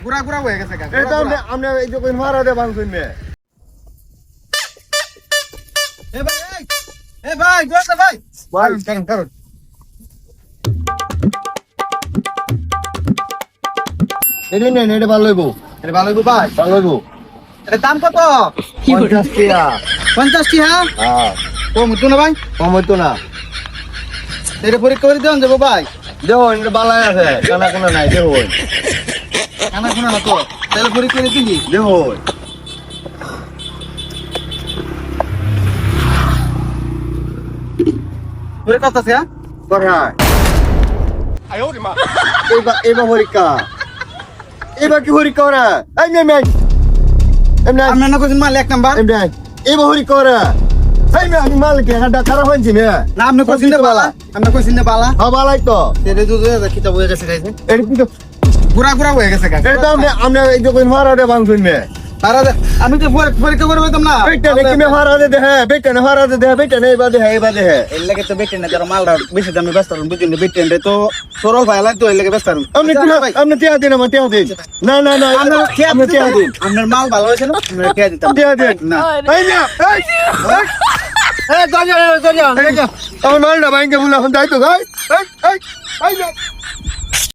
গুড়া গুড়া হয়ে গেছে গা এটা আমরা এই যে কোন মারা দে ভাঙছুন মে এ ভাই জোরে ভাই ভাই কারণ এটা নেন এটা ভালো হইবো এটা ভালো গো ভাই ভালো হইবো এর দাম কত 50 টাকা 50 টি হ্যাঁ হ্যাঁ ও মুতু না ভাই কম হইতো না এটা পরীক্ষা করে দেন যাবো ভাই দেও এটা বালাই আছে কানা কোনা নাই দেও খানা খুনা না তো তাহলে পরীক্ষা করে দিলি দেও পরে কত আছে হ্যাঁ করা এবার পরীক্ষা এবার কি পরীক্ষা ওরা এই নে মেন এমনি আপনার না কোন মাল এক নাম্বার এমনি এবার পরীক্ষা ওরা এই মে আমি মাল কে হাডা খারাপ হইছি মে না আপনি কোচিন না বালা আপনি কোচিন না বালা হ্যাঁ বালাই তো তেরে দুধ কিতা বয়ে গেছে গাইছে এটা কি তো গুড়া গুড়া হয়ে গেছে গা এটা আমরা এই যে কোন মারা দে ভাঙছুন মে আরে আমি তো পরীক্ষা করে বলতাম না বেটা নে কি মে মারা দে দে বেটা নে মারা দে দে বেটা নে এবারে হে এবারে হে এর লাগে তো বেটেন না যারা মালটা বেশি দামে ব্যস্ত বুঝুন বেটেন রে তো সরল ভাই লাগে তো এর লাগে ব্যস্ত আপনি টিয়া দিন আমার টিয়া দিন না না না আপনি টিয়া দিন আপনার মাল ভালো হয়েছে না আমরা টিয়া দিতাম টিয়া দিন না এই না এই গজা আমার মালটা ভাঙ্গে বলা হন যাই তো গাই এই এই এই